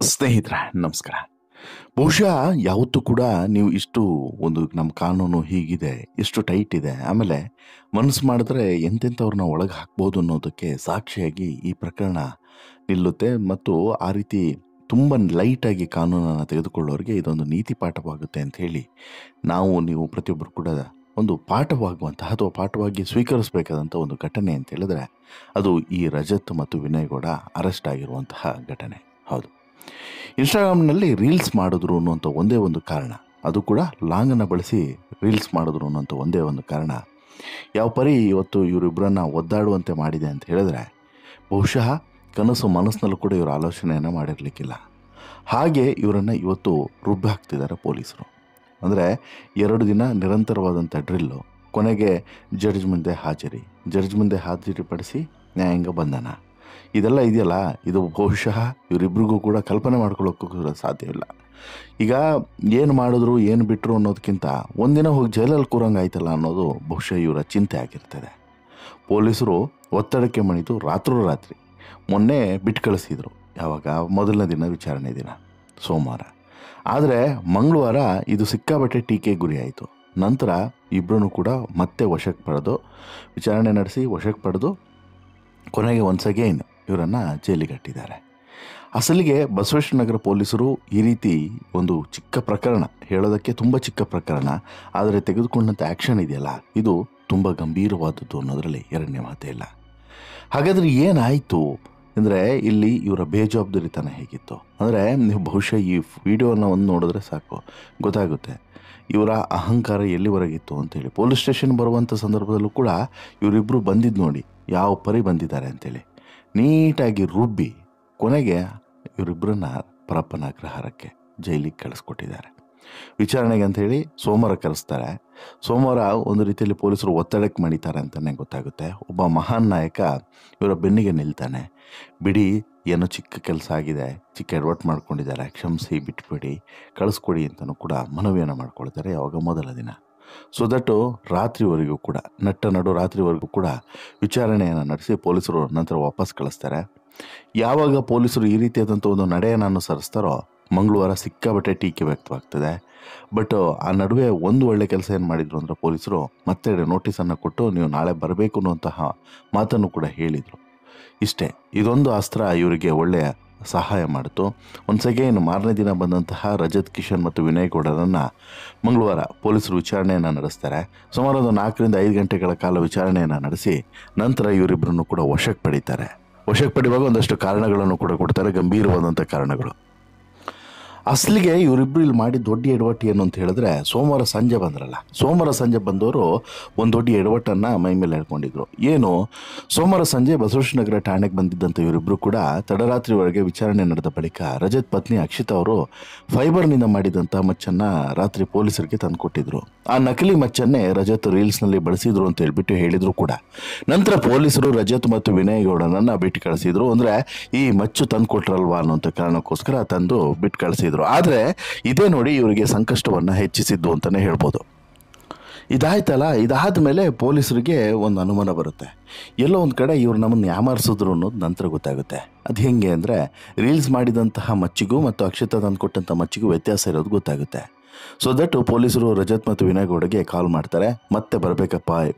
ಸ್ನೇಹಿತರೆ ನಮಸ್ಕಾರ. ಬಹುಶಃ ಯಾವತ್ತೂ ಕೂಡ ನೀವು ಇಷ್ಟು ಒಂದು ನಮ್ಮ ಕಾನೂನು ಹೀಗಿದೆ, ಇಷ್ಟು ಟೈಟ್ ಇದೆ, ಆಮೇಲೆ ಮನಸ್ಸು ಮಾಡಿದ್ರೆ ಎಂತೆಂಥವ್ರನ್ನ ಒಳಗೆ ಹಾಕ್ಬೋದು ಅನ್ನೋದಕ್ಕೆ ಸಾಕ್ಷಿಯಾಗಿ ಈ ಪ್ರಕರಣ ನಿಲ್ಲುತ್ತೆ. ಮತ್ತು ಆ ರೀತಿ ತುಂಬ ಲೈಟಾಗಿ ಕಾನೂನನ್ನು ತೆಗೆದುಕೊಳ್ಳೋರಿಗೆ ಇದೊಂದು ನೀತಿ ಪಾಠವಾಗುತ್ತೆ ಅಂತ ಹೇಳಿ ನೀವು ಪ್ರತಿಯೊಬ್ಬರು ಕೂಡ ಒಂದು ಪಾಠವಾಗುವಂತಹ ಅಥವಾ ಪಾಠವಾಗಿ ಸ್ವೀಕರಿಸಬೇಕಾದಂಥ ಒಂದು ಘಟನೆ ಅಂತ ಹೇಳಿದ್ರೆ ಅದು ಈ ರಜತ್ ಮತ್ತು ವಿನಯ್ ಗೌಡ ಅರೆಸ್ಟ್ ಆಗಿರುವಂತಹ ಘಟನೆ. ಹೌದು, ಇನ್ಸ್ಟಾಗ್ರಾಮ್ನಲ್ಲಿ ರೀಲ್ಸ್ ಮಾಡಿದ್ರು ಅನ್ನುವಂಥ ಒಂದೇ ಒಂದು ಕಾರಣ, ಅದು ಕೂಡ ಲಾಂಗನ್ನು ಬಳಸಿ ರೀಲ್ಸ್ ಮಾಡಿದ್ರು ಅನ್ನೋಂಥ ಒಂದೇ ಒಂದು ಕಾರಣ ಯಾವ ಪರಿ ಇವತ್ತು ಇವರಿಬ್ಬರನ್ನ ಒದ್ದಾಡುವಂತೆ ಮಾಡಿದೆ ಅಂತ ಹೇಳಿದ್ರೆ ಬಹುಶಃ ಕನಸು ಮನಸ್ಸಿನಲ್ಲೂ ಕೂಡ ಇವರು ಆಲೋಚನೆಯನ್ನು ಮಾಡಿರಲಿಕ್ಕಿಲ್ಲ. ಹಾಗೆ ಇವರನ್ನು ಇವತ್ತು ರುಬ್ಬಿ ಹಾಕ್ತಿದ್ದಾರೆ ಪೊಲೀಸರು. ಅಂದರೆ 2 ದಿನ ನಿರಂತರವಾದಂಥ ಡ್ರಿಲ್ಲು, ಕೊನೆಗೆ ಜಡ್ಜ್ ಮುಂದೆ ಹಾಜರಿಪಡಿಸಿ ನ್ಯಾಯಾಂಗ ಬಂಧನ, ಇದೆಲ್ಲ ಇದೆಯಲ್ಲ, ಇದು ಬಹುಶಃ ಇವರಿಬ್ರಿಗೂ ಕೂಡ ಕಲ್ಪನೆ ಮಾಡ್ಕೊಳ್ಳೋಕ್ಕೂ ಕೂಡ ಸಾಧ್ಯವಿಲ್ಲ. ಈಗ ಏನು ಮಾಡಿದ್ರು ಏನು ಬಿಟ್ಟರು ಅನ್ನೋದಕ್ಕಿಂತ ಒಂದಿನ ಹೋಗಿ ಜೈಲಲ್ಲಿ ಕೂರಂಗಾಯ್ತಲ್ಲ ಅನ್ನೋದು ಬಹುಶಃ ಇವರ ಚಿಂತೆ ಆಗಿರ್ತದೆ. ಪೊಲೀಸರು ಒತ್ತಡಕ್ಕೆ ಮಣಿದು ರಾತ್ರೋರಾತ್ರಿ ಮೊನ್ನೆ ಬಿಟ್ಟು ಕಳಿಸಿದರು. ಯಾವಾಗ? ಮೊದಲನೇ ದಿನ, ವಿಚಾರಣೆ ದಿನ ಸೋಮವಾರ. ಆದರೆ ಮಂಗಳವಾರ ಇದು ಸಿಕ್ಕಾಬಟ್ಟೆ ಟೀಕೆ ಗುರಿಯಾಯಿತು. ನಂತರ ಇಬ್ಬರೂ ಕೂಡ ಮತ್ತೆ ವಶಕ್ಕೆ ಪಡೆದು ವಿಚಾರಣೆ ನಡೆಸಿ ವಶಕ್ಕೆ ಪಡೆದು ಕೊನೆಗೆ ಒನ್ಸ್ ಅಗೇನ್ ಇವರನ್ನು ಜೈಲಿಗಟ್ಟಿದ್ದಾರೆ. ಅಸಲಿಗೆ ಬಸವೇಶ್ವರನಗರ ಪೊಲೀಸರು ಈ ರೀತಿ ಒಂದು ಚಿಕ್ಕ ಪ್ರಕರಣ, ಹೇಳೋದಕ್ಕೆ ತುಂಬ ಚಿಕ್ಕ ಪ್ರಕರಣ, ಆದರೆ ತೆಗೆದುಕೊಂಡಂಥ ಆ್ಯಕ್ಷನ್ ಇದೆಯಲ್ಲ, ಇದು ತುಂಬ ಗಂಭೀರವಾದದ್ದು ಅನ್ನೋದರಲ್ಲಿ ಎರಡನೇ ಮಾತೇ ಇಲ್ಲ. ಹಾಗಾದರೆ ಏನಾಯಿತು ಅಂದರೆ ಇಲ್ಲಿ ಇವರ ಬೇಜವಾಬ್ದಾರಿತನ ಹೇಗಿತ್ತು ಅಂದರೆ, ನೀವು ಬಹುಶಃ ಈ ವಿಡಿಯೋನ ಒಂದು ನೋಡಿದ್ರೆ ಸಾಕು ಗೊತ್ತಾಗುತ್ತೆ ಇವರ ಅಹಂಕಾರ ಎಲ್ಲಿವರೆಗಿತ್ತು ಅಂತೇಳಿ. ಪೊಲೀಸ್ ಸ್ಟೇಷನ್ ಬರುವಂಥ ಸಂದರ್ಭದಲ್ಲೂ ಕೂಡ ಇವರಿಬ್ಬರು ಬಂದಿದ್ದು ನೋಡಿ ಯಾವ ಪರಿ ಬಂದಿದ್ದಾರೆ ಅಂತೇಳಿ, ನೀಟಾಗಿ ರುಬ್ಬಿ ಕೊನೆಗೆ ಇವರಿಬ್ಬರನ್ನ ಪರಪ್ಪನ ಅಗ್ರಹಾರಕ್ಕೆ ಜೈಲಿಗೆ ಕಳಿಸ್ಕೊಟ್ಟಿದ್ದಾರೆ ವಿಚಾರಣೆಗೆ ಅಂಥೇಳಿ. ಸೋಮವಾರ ಕರೆಸ್ತಾರೆ. ಸೋಮವಾರ ಒಂದು ರೀತಿಯಲ್ಲಿ ಪೊಲೀಸರು ಒತ್ತಡಕ್ಕೆ ಮಣಿತಾರೆ ಅಂತಲೇ ಗೊತ್ತಾಗುತ್ತೆ. ಒಬ್ಬ ಮಹಾನ್ ನಾಯಕ ಇವರ ಬೆನ್ನಿಗೆ ನಿಲ್ತಾನೆ. ಬಿಡಿ, ಏನೋ ಚಿಕ್ಕ ಕೆಲಸ ಆಗಿದೆ, ಚಿಕ್ಕ ಎಡವಟ್ಟು ಮಾಡ್ಕೊಂಡಿದ್ದಾರೆ, ಕ್ಷಮಿಸಿ, ಬಿಟ್ಬಿಡಿ, ಕಳಿಸ್ಕೊಡಿ ಅಂತಲೂ ಕೂಡ ಮನವಿಯನ್ನು ಮಾಡ್ಕೊಳ್ತಾರೆ ಯಾವಾಗ ಮೊದಲ ದಿನ. ಸೊ ದಟ್ಟು ರಾತ್ರಿವರೆಗೂ ಕೂಡ ನಡು ರಾತ್ರಿವರೆಗೂ ಕೂಡ ವಿಚಾರಣೆಯನ್ನು ನಡೆಸಿ ಪೊಲೀಸರು ನಂತರ ವಾಪಸ್ ಕಳಿಸ್ತಾರೆ. ಯಾವಾಗ ಪೊಲೀಸರು ಈ ರೀತಿಯಾದಂಥ ಒಂದು ನಡೆಯನ್ನು ಅನುಸರಿಸ್ತಾರೋ ಮಂಗಳವಾರ ಸಿಕ್ಕಾಬಟ್ಟೆ ಟೀಕೆ ವ್ಯಕ್ತವಾಗ್ತದೆ. ಬಟ್ ಆ ನಡುವೆ ಒಂದು ಒಳ್ಳೆ ಕೆಲಸ ಏನು ಮಾಡಿದರು ಅಂದರೆ ಪೊಲೀಸರು ಮತ್ತೆ ನೋಟಿಸನ್ನು ಕೊಟ್ಟು ನೀವು ನಾಳೆ ಬರಬೇಕು ಅನ್ನುವಂತಹ ಮಾತನ್ನು ಕೂಡ ಹೇಳಿದರು. ಇಷ್ಟೇ, ಇದೊಂದು ಅಸ್ತ್ರ ಇವರಿಗೆ ಒಳ್ಳೆಯ ಸಹಾಯ ಮಾಡಿತು. ಒನ್ಸ್ ಅಗೇನ್ ಮಾರನೇ ದಿನ ಬಂದಂತಹ ರಜತ್, ಕಿಶನ್ ಮತ್ತು ವಿನಯ್ ಗೌಡರನ್ನು ಮಂಗಳವಾರ ಪೊಲೀಸರು ವಿಚಾರಣೆಯನ್ನು ನಡೆಸ್ತಾರೆ. ಸುಮಾರು ಒಂದು 4 ರಿಂದ 5 ಗಂಟೆಗಳ ಕಾಲ ವಿಚಾರಣೆಯನ್ನು ನಡೆಸಿ ನಂತರ ಇವರಿಬ್ಬರನ್ನು ಕೂಡ ವಶಕ್ಕೆ ಪಡೀತಾರೆ. ವಶಕ್ಕೆ ಪಡೆಯುವಾಗ ಒಂದಷ್ಟು ಕಾರಣಗಳನ್ನು ಕೂಡ ಕೊಡ್ತಾರೆ, ಗಂಭೀರವಾದಂಥ ಕಾರಣಗಳು. ಅಸಲಿಗೆ ಇವರಿಬ್ಬರು ಇಲ್ಲಿ ಮಾಡಿ ದೊಡ್ಡ ಎಡವಟ್ಟು ಏನು ಅಂತ ಹೇಳಿದ್ರೆ, ಸೋಮವಾರ ಸಂಜೆ ಬಂದವರು ಒಂದು ದೊಡ್ಡ ಎಡವಟ್ಟನ್ನು ಮೈ ಮೇಲೆ ಹೇಳ್ಕೊಂಡಿದ್ರು. ಏನು? ಸೋಮವಾರ ಸಂಜೆ ಬಸವೇಶ್ವರನಗರ ಠಾಣೆಗೆ ಬಂದಿದ್ದಂಥ ಇವರಿಬ್ಬರು ಕೂಡ ತಡರಾತ್ರಿವರೆಗೆ ವಿಚಾರಣೆ ನಡೆದ ಬಳಿಕ ರಜತ್ ಪತ್ನಿ ಅಕ್ಷಿತಾ ಅವರು ಫೈಬರ್ನಿಂದ ಮಾಡಿದಂಥ ಮಚ್ಚನ್ನು ರಾತ್ರಿ ಪೊಲೀಸರಿಗೆ ತಂದುಕೊಟ್ಟಿದ್ರು. ಆ ನಕಲಿ ಮಚ್ಚನ್ನೇ ರಜತ್ ರೀಲ್ಸ್ನಲ್ಲಿ ಬಳಸಿದ್ರು ಅಂತ ಹೇಳ್ಬಿಟ್ಟು ಹೇಳಿದ್ರು ಕೂಡ. ನಂತರ ಪೊಲೀಸರು ರಜತ್ ಮತ್ತು ವಿನಯ್ ಗೌಡನನ್ನು ಬಿಟ್ಟು ಕಳಿಸಿದ್ರು. ಅಂದರೆ ಈ ಮಚ್ಚು ತಂದು ಕೊಟ್ರಲ್ವಾ ಅನ್ನೋಂಥ ಕಾರಣಕ್ಕೋಸ್ಕರ ತಂದು ಬಿಟ್ಟು ಕಳಿಸಿದ್ರು. ಆದರೆ ಇದೇ ನೋಡಿ ಇವರಿಗೆ ಸಂಕಷ್ಟವನ್ನು ಹೆಚ್ಚಿಸಿದ್ದು ಅಂತಲೇ ಹೇಳ್ಬೋದು. ಇದಾಯ್ತಲ್ಲ, ಇದಾದ ಮೇಲೆ ಪೊಲೀಸರಿಗೆ ಒಂದು ಅನುಮಾನ ಬರುತ್ತೆ. ಎಲ್ಲೋ ಒಂದು ಕಡೆ ಇವರು ನಮ್ಮನ್ನು ಯಾಮಾರಿಸಿದ್ರು ಅನ್ನೋದು ನಂತರ ಗೊತ್ತಾಗುತ್ತೆ. ಅದು ಹೆಂಗೆ ಅಂದರೆ, ರೀಲ್ಸ್ ಮಾಡಿದಂತಹ ಮಚ್ಚಿಗೂ ಮತ್ತು ಅಕ್ಷತಾ ತಂದು ಕೊಟ್ಟಂಥ ಮಚ್ಚಿಗೂ ವ್ಯತ್ಯಾಸ ಇರೋದು ಗೊತ್ತಾಗುತ್ತೆ. ಸೊ ದಟ್ ಪೊಲೀಸರು ರಜತ್ ಮತ್ತು ವಿನಯ್ ಗೌಡಗೆ ಕಾಲ್ ಮಾಡ್ತಾರೆ, ಮತ್ತೆ ಬರಬೇಕಪ್ಪ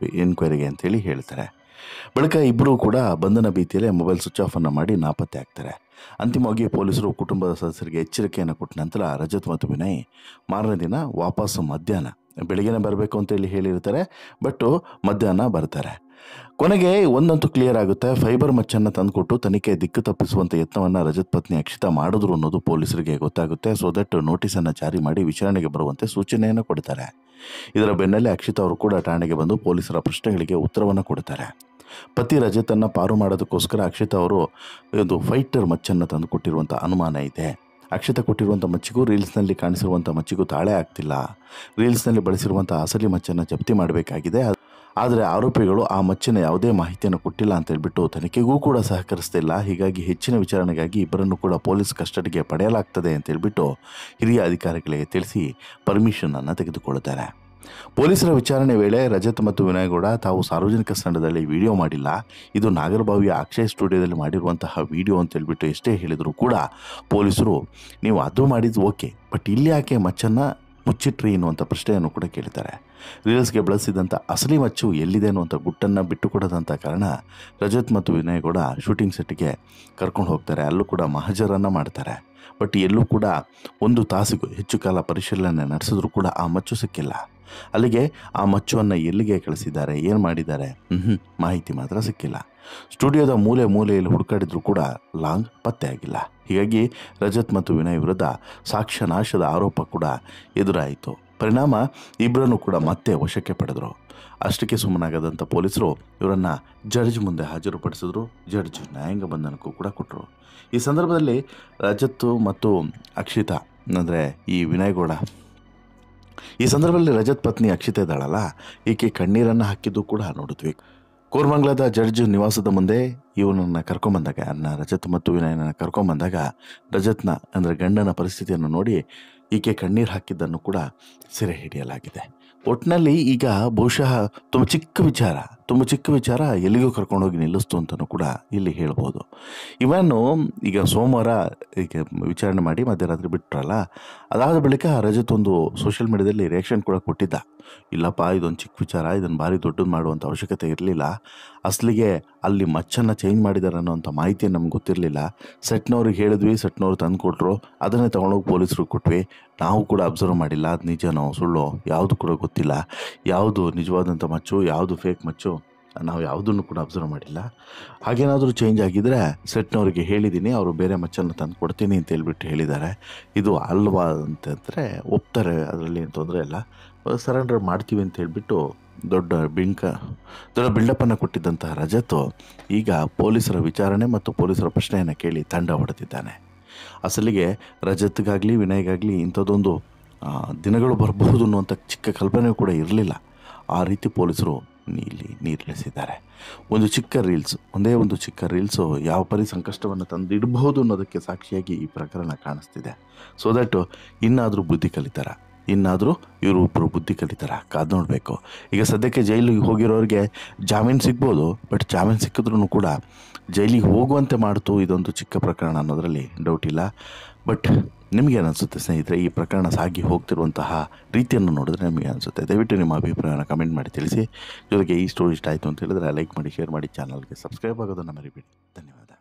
ಎನ್ಕ್ವೈರಿಗೆ ಅಂತೇಳಿ ಹೇಳ್ತಾರೆ. ಬಳಿಕ ಇಬ್ಬರೂ ಕೂಡ ಬಂಧನ ಭೀತಿಯಲ್ಲೇ ಮೊಬೈಲ್ ಸ್ವಿಚ್ ಆಫನ್ನು ಮಾಡಿ ನಾಪತ್ತೆ ಆಗ್ತಾರೆ. ಅಂತಿಮವಾಗಿ ಪೊಲೀಸರು ಕುಟುಂಬದ ಸದಸ್ಯರಿಗೆ ಎಚ್ಚರಿಕೆಯನ್ನು ಕೊಟ್ಟ ನಂತರ ರಜತ್ ಮತ್ತು ವಿನಯ್ ಮಾರನೇ ದಿನ ವಾಪಸ್ಸು ಮಧ್ಯಾಹ್ನ, ಬೆಳಿಗ್ಗೆನೇ ಬರಬೇಕು ಅಂತೇಳಿ ಹೇಳಿರ್ತಾರೆ, ಬಟ್ ಮಧ್ಯಾಹ್ನ ಬರ್ತಾರೆ. ಕೊನೆಗೆ ಒಂದಂತೂ ಕ್ಲಿಯರ್ ಆಗುತ್ತೆ, ಫೈಬರ್ ಮಚ್ಚನ್ನು ತಂದುಕೊಟ್ಟು ತನಿಖೆ ದಿಕ್ಕು ತಪ್ಪಿಸುವಂಥ ಯತ್ನವನ್ನು ರಜತ್ ಪತ್ನಿ ಅಕ್ಷಿತಾ ಮಾಡಿದ್ರು ಅನ್ನೋದು ಪೊಲೀಸರಿಗೆ ಗೊತ್ತಾಗುತ್ತೆ. ಸೊ ದಟ್ ನೋಟಿಸನ್ನು ಜಾರಿ ಮಾಡಿ ವಿಚಾರಣೆಗೆ ಬರುವಂತೆ ಸೂಚನೆಯನ್ನು ಕೊಡ್ತಾರೆ. ಇದರ ಬೆನ್ನಲ್ಲೇ ಅಕ್ಷಿತಾ ಅವರು ಕೂಡ ಠಾಣೆಗೆ ಬಂದು ಪೊಲೀಸರ ಪ್ರಶ್ನೆಗಳಿಗೆ ಉತ್ತರವನ್ನು ಕೊಡ್ತಾರೆ. ಪತಿ ರಜತನ್ನು ಪಾರು ಮಾಡೋದಕ್ಕೋಸ್ಕರ ಅಕ್ಷಿತಾ ಅವರು ಒಂದು ಫೈಟರ್ ಮಚ್ಚನ್ನು ತಂದು ಕೊಟ್ಟಿರುವಂಥ ಅನುಮಾನ ಇದೆ. ಅಕ್ಷಿತಾ ಕೊಟ್ಟಿರುವಂಥ ಮಚ್ಚಿಗೂ ರೀಲ್ಸ್ನಲ್ಲಿ ಕಾಣಿಸಿರುವಂಥ ಮಚ್ಚಿಗೂ ತಾಳೆ ಆಗ್ತಿಲ್ಲ. ರೀಲ್ಸ್ನಲ್ಲಿ ಬಳಸಿರುವಂಥ ಅಸಲಿ ಮಚ್ಚನ್ನು ಜಪ್ತಿ ಮಾಡಬೇಕಾಗಿದೆ. ಆದರೆ ಆರೋಪಿಗಳು ಆ ಮಚ್ಚಿನ ಯಾವುದೇ ಮಾಹಿತಿಯನ್ನು ಕೊಟ್ಟಿಲ್ಲ ಅಂತ ಹೇಳ್ಬಿಟ್ಟು ತನಿಖೆಗೂ ಕೂಡ ಸಹಕರಿಸ್ತಿಲ್ಲ. ಹೀಗಾಗಿ ಹೆಚ್ಚಿನ ವಿಚಾರಣೆಗಾಗಿ ಇಬ್ಬರನ್ನು ಕೂಡ ಪೊಲೀಸ್ ಕಸ್ಟಡಿಗೆ ಪಡೆಯಲಾಗ್ತದೆ ಅಂತ ಹೇಳ್ಬಿಟ್ಟು ಹಿರಿಯ ಅಧಿಕಾರಿಗಳಿಗೆ ತಿಳಿಸಿ ಪರ್ಮಿಷನನ್ನು ತೆಗೆದುಕೊಳ್ಳುತ್ತಾರೆ. ಪೊಲೀಸರ ವಿಚಾರಣೆ ವೇಳೆ ರಜತ್ ಮತ್ತು ವಿನಯ್ ಗೌಡ ತಾವು ಸಾರ್ವಜನಿಕ ಸ್ಥಳದಲ್ಲಿ ವಿಡಿಯೋ ಮಾಡಿಲ್ಲ, ಇದು ನಾಗರಬಾವಿಯ ಅಕ್ಷಯ್ ಸ್ಟುಡಿಯೋದಲ್ಲಿ ಮಾಡಿರುವಂತಹ ವಿಡಿಯೋ ಅಂತ ಹೇಳ್ಬಿಟ್ಟು ಎಷ್ಟೇ ಹೇಳಿದರೂ ಕೂಡ ಪೊಲೀಸರು ನೀವು ಅದು ಮಾಡಿದ್ದು ಓಕೆ, ಬಟ್ ಇಲ್ಲಿ ಯಾಕೆ ಮಚ್ಚನ್ನು ಮುಚ್ಚಿಟ್ರಿ ಎನ್ನುವಂಥ ಪ್ರಶ್ನೆಯನ್ನು ಕೂಡ ಕೇಳ್ತಾರೆ. ರೀಲ್ಸ್ಗೆ ಬಳಸಿದಂಥ ಅಸಲಿ ಮಚ್ಚು ಎಲ್ಲಿದೆ ಅನ್ನುವಂಥ ಗುಟ್ಟನ್ನು ಬಿಟ್ಟುಕೊಡದಂಥ ಕಾರಣ ರಜತ್ ಮತ್ತು ವಿನಯ್ ಗೌಡ ಶೂಟಿಂಗ್ ಸೆಟ್ಗೆ ಕರ್ಕೊಂಡು ಹೋಗ್ತಾರೆ. ಅಲ್ಲೂ ಕೂಡ ಮಹಜರನ್ನು ಮಾಡ್ತಾರೆ. ಬಟ್ ಎಲ್ಲೂ ಕೂಡ 1 ತಾಸಿಗೂ ಹೆಚ್ಚು ಕಾಲ ಪರಿಶೀಲನೆ ನಡೆಸಿದ್ರು ಕೂಡ ಆ ಮಚ್ಚು ಸಿಕ್ಕಿಲ್ಲ. ಅಲ್ಲಿಗೆ ಆ ಮಚ್ಚುವನ್ನು ಎಲ್ಲಿಗೆ ಕಳಿಸಿದ್ದಾರೆ, ಏನು ಮಾಡಿದ್ದಾರೆ, ಮಾಹಿತಿ ಮಾತ್ರ ಸಿಕ್ಕಿಲ್ಲ. ಸ್ಟುಡಿಯೋದ ಮೂಲೆಯಲ್ಲಿ ಹುಡುಕಾಡಿದ್ರು ಕೂಡ ಲಾಂಗ್ ಪತ್ತೆ ಆಗಿಲ್ಲ. ಹೀಗಾಗಿ ರಜತ್ ಮತ್ತು ವಿನಯ್ ವಿರುದ್ಧ ಸಾಕ್ಷ್ಯ ನಾಶದ ಆರೋಪ ಕೂಡ ಎದುರಾಯಿತು. ಪರಿಣಾಮ ಇಬ್ಬರನ್ನು ಕೂಡ ಮತ್ತೆ ವಶಕ್ಕೆ ಪಡೆದರು. ಅಷ್ಟಕ್ಕೆ ಸುಮ್ಮನಾಗದಂಥ ಪೊಲೀಸರು ಇವರನ್ನು ಜಡ್ಜ್ ಮುಂದೆ ಹಾಜರುಪಡಿಸಿದ್ರು. ಜಡ್ಜ್ ನ್ಯಾಯಾಂಗ ಬಂಧನಕ್ಕೂ ಕೂಡ ಕೊಟ್ಟರು. ಈ ಸಂದರ್ಭದಲ್ಲಿ ರಜತ್ ಮತ್ತು ಅಕ್ಷಿತಾ ಅಂದರೆ ಈ ವಿನಯ್ ಗೌಡ, ಈ ಸಂದರ್ಭದಲ್ಲಿ ರಜತ್ ಪತ್ನಿ ಅಕ್ಷಿತಾ ಇದ್ದಾಳಲ್ಲ, ಈಕೆ ಕಣ್ಣೀರನ್ನು ಹಾಕಿದ್ದು ಕೂಡ ನೋಡಿದ್ವಿ. ಕೋರ್ಮಂಗ್ಲದ ಜಡ್ಜ್ ನಿವಾಸದ ಮುಂದೆ ಇವನನ್ನು ಕರ್ಕೊಂಬಂದಾಗ, ರಜತ್ ಮತ್ತು ವಿನಯನನ್ನು ಕರ್ಕೊಂಬಂದಾಗ ರಜತ್ನ ಅಂದರೆ ಗಂಡನ ಪರಿಸ್ಥಿತಿಯನ್ನು ನೋಡಿ ಈಕೆ ಕಣ್ಣೀರು ಹಾಕಿದ್ದನ್ನು ಕೂಡ ಸೆರೆ ಹಿಡಿಯಲಾಗಿದೆ. ಒಟ್ಟಿನಲ್ಲಿ ಈಗ ಬಹುಶಃ ತುಂಬ ಚಿಕ್ಕ ವಿಚಾರ ಎಲ್ಲಿಗೂ ಕರ್ಕೊಂಡೋಗಿ ನಿಲ್ಲಿಸ್ತು ಅಂತಲೂ ಕೂಡ ಇಲ್ಲಿ ಹೇಳ್ಬೋದು. ಇವನ್ನು ಈಗ ಸೋಮವಾರ ಈಗ ವಿಚಾರಣೆ ಮಾಡಿ ಮಧ್ಯರಾತ್ರಿ ಬಿಟ್ಟರಲ್ಲ, ಅದಾದ ಬಳಿಕ ರಜತ್ ಒಂದು ಸೋಷಿಯಲ್ ಮೀಡಿಯಾದಲ್ಲಿ ರಿಯಾಕ್ಷನ್ ಕೂಡ ಕೊಟ್ಟಿದ್ದ. ಇಲ್ಲಪ್ಪ, ಇದೊಂದು ಚಿಕ್ಕ ವಿಚಾರ, ಇದನ್ನು ಭಾರಿ ದೊಡ್ಡದು ಮಾಡುವಂಥ ಅವಶ್ಯಕತೆ ಇರಲಿಲ್ಲ. ಅಸಲಿಗೆ ಅಲ್ಲಿ ಮಚ್ಚನ್ನು ಚೇಂಜ್ ಮಾಡಿದ್ದಾರೆ ಅನ್ನೋಂಥ ಮಾಹಿತಿ ನಮ್ಗೆ ಗೊತ್ತಿರಲಿಲ್ಲ. ಸೆಟ್ನವ್ರಿಗೆ ಹೇಳಿದ್ವಿ, ಸೆಟ್ನವ್ರು ತಂದು ಕೊಟ್ಟರು, ಅದನ್ನೇ ತೊಗೊಂಡೋಗಿ ಪೊಲೀಸರಿಗೆ ಕೊಟ್ವಿ. ನಾವು ಕೂಡ ಅಬ್ಸರ್ವ್ ಮಾಡಿಲ್ಲ, ಅದು ನಿಜನೋ ಸುಳ್ಳು ಯಾವುದು ಕೂಡ ಗೊತ್ತಿಲ್ಲ. ಯಾವುದು ನಿಜವಾದಂಥ ಮಚ್ಚು, ಯಾವುದು ಫೇಕ್ ಮಚ್ಚು, ನಾವು ಯಾವುದನ್ನು ಕೂಡ ಅಬ್ಸರ್ವ್ ಮಾಡಿಲ್ಲ. ಹಾಗೇನಾದರೂ ಚೇಂಜ್ ಆಗಿದ್ದರೆ ಸೆಟ್ನವ್ರಿಗೆ ಹೇಳಿದ್ದೀನಿ, ಅವರು ಬೇರೆ ಮಚ್ಚನ್ನು ತಂದು ಕೊಡ್ತೀನಿ ಅಂತ ಹೇಳ್ಬಿಟ್ಟು ಹೇಳಿದ್ದಾರೆ. ಇದು ಅಲ್ವಾ ಅಂತಂದರೆ ಒಪ್ತಾರೆ, ಅದರಲ್ಲಿ ಏನು ತೊಂದರೆ ಇಲ್ಲ, ಸರೆಂಡರ್ ಮಾಡ್ತೀವಿ ಅಂತ ಹೇಳಿಬಿಟ್ಟು ದೊಡ್ಡ ಬಿಲ್ಡಪ್ಪನ್ನು ಕೊಟ್ಟಿದ್ದಂತಹ ರಜತ್ ಈಗ ಪೊಲೀಸರ ವಿಚಾರಣೆ ಮತ್ತು ಪೊಲೀಸರ ಪ್ರಶ್ನೆಯನ್ನು ಕೇಳಿ ತಂಡ ಹೊಡೆದಿದ್ದಾನೆ. ಅಸಲಿಗೆ ರಜತ್ಗಾಗಲಿ ವಿನಯ್ಗಾಗಲಿ ಇಂಥದ್ದೊಂದು ದಿನಗಳು ಬರಬಹುದು ಅನ್ನುವಂಥ ಚಿಕ್ಕ ಕಲ್ಪನೆ ಕೂಡ ಇರಲಿಲ್ಲ. ಆ ರೀತಿ ಪೊಲೀಸರು ಇಲ್ಲಿ ನೀರಿಳಿಸಿದ್ದಾರೆ. ಒಂದೇ ಒಂದು ಚಿಕ್ಕ ರೀಲ್ಸು ಯಾವ ಪರಿ ಸಂಕಷ್ಟವನ್ನು ತಂದಿಡಬಹುದು ಅನ್ನೋದಕ್ಕೆ ಸಾಕ್ಷಿಯಾಗಿ ಈ ಪ್ರಕರಣ ಕಾಣಿಸ್ತಿದೆ. ಸೊ ದಟ್ ಇನ್ನಾದರೂ ಇವರು ಬುದ್ಧಿ ಕಲಿತಾರ, ಕಾದು ನೋಡಬೇಕು. ಈಗ ಸದ್ಯಕ್ಕೆ ಜೈಲಿಗೆ ಹೋಗಿರೋರಿಗೆ ಜಾಮೀನು ಸಿಗ್ಬೋದು, ಬಟ್ ಜಾಮೀನು ಸಿಕ್ಕಿದ್ರೂ ಕೂಡ ಜೈಲಿಗೆ ಹೋಗುವಂತೆ ಮಾಡ್ತು ಇದೊಂದು ಚಿಕ್ಕ ಪ್ರಕರಣ ಅನ್ನೋದರಲ್ಲಿ ಡೌಟ್ ಇಲ್ಲ. ಬಟ್ ನಿಮಗೇನು ಅನಿಸುತ್ತೆ ಸ್ನೇಹಿತರೆ, ಈ ಪ್ರಕರಣ ಸಾಗಿ ಹೋಗ್ತಿರುವಂತಹ ರೀತಿಯನ್ನು ನೋಡಿದ್ರೆ ನಿಮಗೆ ಅನಿಸುತ್ತೆ? ದಯವಿಟ್ಟು ನಿಮ್ಮ ಅಭಿಪ್ರಾಯನ ಕಮೆಂಟ್ ಮಾಡಿ ತಿಳಿಸಿ. ಜೊತೆಗೆ ಈ ಸ್ಟೋರಿ ಇಷ್ಟ ಆಯಿತು ಅಂತ ಹೇಳಿದ್ರೆ ಲೈಕ್ ಮಾಡಿ, ಶೇರ್ ಮಾಡಿ, ಚಾನಲ್ಗೆ ಸಬ್ಸ್ಕ್ರೈಬ್ ಆಗೋದನ್ನು ಮರಿಬೇಡಿ. ಧನ್ಯವಾದ.